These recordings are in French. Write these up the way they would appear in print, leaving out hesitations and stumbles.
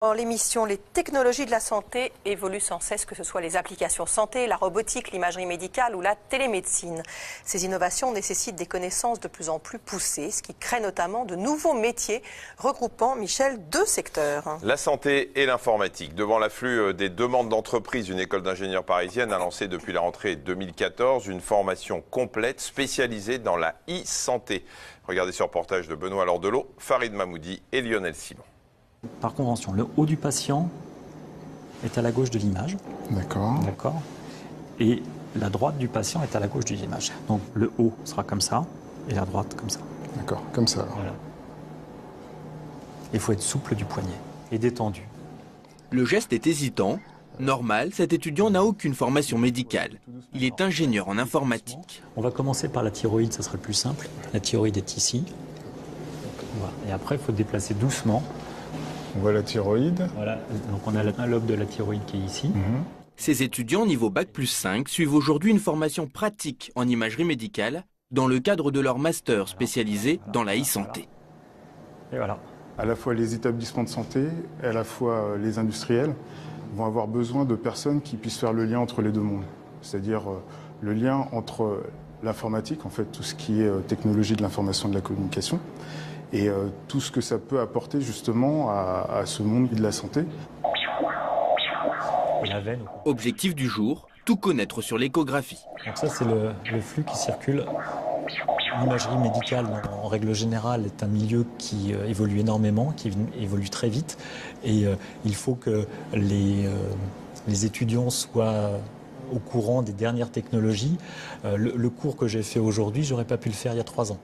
Dans l'émission, les technologies de la santé évoluent sans cesse, que ce soit les applications santé, la robotique, l'imagerie médicale ou la télémédecine. Ces innovations nécessitent des connaissances de plus en plus poussées, ce qui crée notamment de nouveaux métiers regroupant, Michel, deux secteurs. La santé et l'informatique. Devant l'afflux des demandes d'entreprises, une école d'ingénieurs parisienne a lancé depuis la rentrée 2014 une formation complète spécialisée dans la e-santé. Regardez ce reportage de Benoît Lordelot, Farid Mahmoudi et Lionel Simon. Par convention, le haut du patient est à la gauche de l'image. D'accord. D'accord. Et la droite du patient est à la gauche de l'image. Donc le haut sera comme ça et la droite comme ça. D'accord, comme ça. Voilà. Il faut être souple du poignet et détendu. Le geste est hésitant. Normal, cet étudiant n'a aucune formation médicale. Il est ingénieur en informatique. On va commencer par la thyroïde, ça sera le plus simple. La thyroïde est ici. Voilà. Et après, il faut déplacer doucement. On voit la thyroïde. Voilà. Donc on a un lobe de la thyroïde qui est ici. Ces étudiants niveau Bac+5 suivent aujourd'hui une formation pratique en imagerie médicale dans le cadre de leur master spécialisé dans la e-santé. Et voilà. À la fois les établissements de santé, et à la fois les industriels vont avoir besoin de personnes qui puissent faire le lien entre les deux mondes. C'est-à-dire le lien entre l'informatique, en fait tout ce qui est technologie de l'information et de la communication, et tout ce que ça peut apporter justement à ce monde de la santé. Objectif du jour, tout connaître sur l'échographie. Donc ça c'est le flux qui circule. L'imagerie médicale, en règle générale, est un milieu qui évolue énormément, qui évolue très vite. Et il faut que les étudiants soient au courant des dernières technologies. Le cours que j'ai fait aujourd'hui, j'aurais pas pu le faire il y a 3 ans.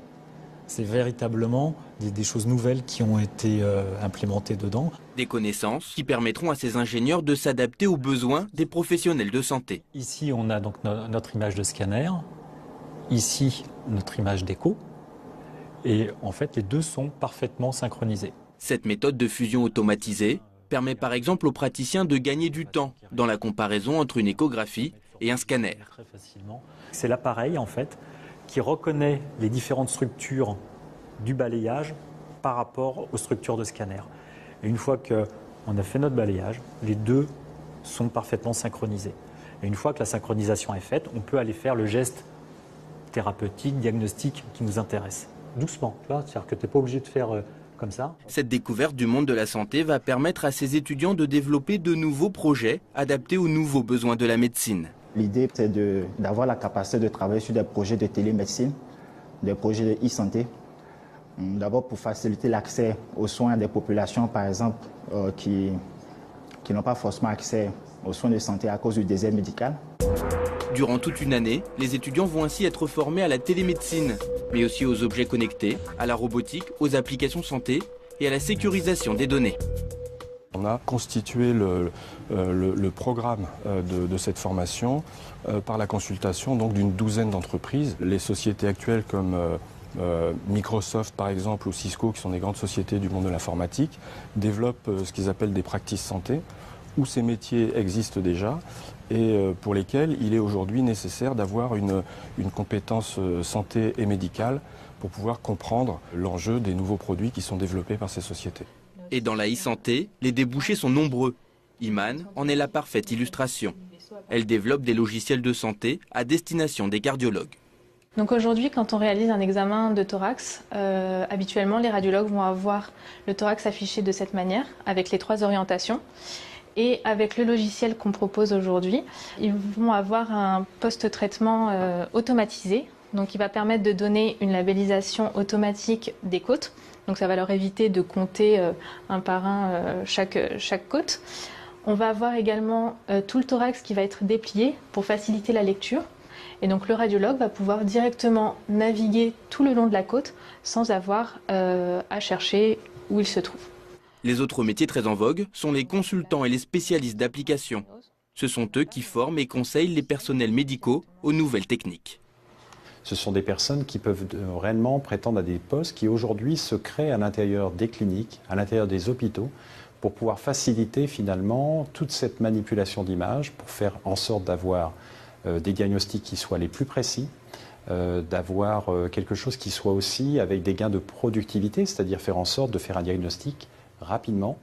C'est véritablement des choses nouvelles qui ont été implémentées dedans. Des connaissances qui permettront à ces ingénieurs de s'adapter aux besoins des professionnels de santé. Ici, on a donc notre image de scanner. Ici, notre image d'écho. Et en fait, les deux sont parfaitement synchronisés. Cette méthode de fusion automatisée permet par exemple aux praticiens de gagner du temps dans la comparaison entre une échographie et un scanner. Très facilement. C'est l'appareil, en fait, qui reconnaît les différentes structures du balayage par rapport aux structures de scanner. Et une fois qu'on a fait notre balayage, les deux sont parfaitement synchronisés. Et une fois que la synchronisation est faite, on peut aller faire le geste thérapeutique, diagnostic qui nous intéresse. Doucement, tu vois, c'est-à-dire que tu n'es pas obligé de faire comme ça. Cette découverte du monde de la santé va permettre à ces étudiants de développer de nouveaux projets adaptés aux nouveaux besoins de la médecine. L'idée, c'est d'avoir la capacité de travailler sur des projets de télémédecine, des projets de e-santé. D'abord pour faciliter l'accès aux soins des populations, par exemple, qui n'ont pas forcément accès aux soins de santé à cause du désert médical. Durant toute une année, les étudiants vont ainsi être formés à la télémédecine, mais aussi aux objets connectés, à la robotique, aux applications santé et à la sécurisation des données. On a constitué le programme de cette formation par la consultation d'une douzaine d'entreprises. Les sociétés actuelles comme Microsoft par exemple ou Cisco, qui sont des grandes sociétés du monde de l'informatique, développent ce qu'ils appellent des practices santé, où ces métiers existent déjà et pour lesquels il est aujourd'hui nécessaire d'avoir une compétence santé et médicale pour pouvoir comprendre l'enjeu des nouveaux produits qui sont développés par ces sociétés. Et dans la e-santé, les débouchés sont nombreux. Iman en est la parfaite illustration. Elle développe des logiciels de santé à destination des cardiologues. Donc aujourd'hui, quand on réalise un examen de thorax, habituellement les radiologues vont avoir le thorax affiché de cette manière, avec les 3 orientations. Et avec le logiciel qu'on propose aujourd'hui, ils vont avoir un post-traitement automatisé. Donc il va permettre de donner une labellisation automatique des côtes. Donc ça va leur éviter de compter un par un chaque côte. On va avoir également tout le thorax qui va être déplié pour faciliter la lecture. Et donc le radiologue va pouvoir directement naviguer tout le long de la côte sans avoir à chercher où il se trouve. Les autres métiers très en vogue sont les consultants et les spécialistes d'application. Ce sont eux qui forment et conseillent les personnels médicaux aux nouvelles techniques. Ce sont des personnes qui peuvent réellement prétendre à des postes qui aujourd'hui se créent à l'intérieur des cliniques, à l'intérieur des hôpitaux, pour pouvoir faciliter finalement toute cette manipulation d'images, pour faire en sorte d'avoir des diagnostics qui soient les plus précis, d'avoir quelque chose qui soit aussi avec des gains de productivité, c'est-à-dire faire en sorte de faire un diagnostic rapidement.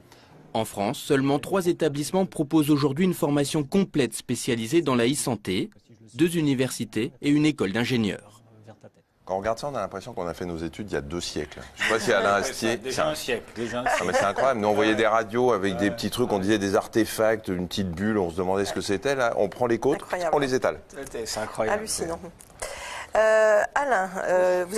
En France, seulement 3 établissements proposent aujourd'hui une formation complète spécialisée dans la e-santé, 2 universités et une école d'ingénieurs. Quand on regarde ça, on a l'impression qu'on a fait nos études il y a 2 siècles. Je ne sais pas si Alain Astier... Déjà un siècle. Non, mais c'est incroyable. Nous, on voyait des radios avec des petits trucs, on disait des artefacts, une petite bulle, on se demandait ce que c'était. Là, on prend les côtes, on les étale. C'est incroyable. Hallucinant. Alain, vous avez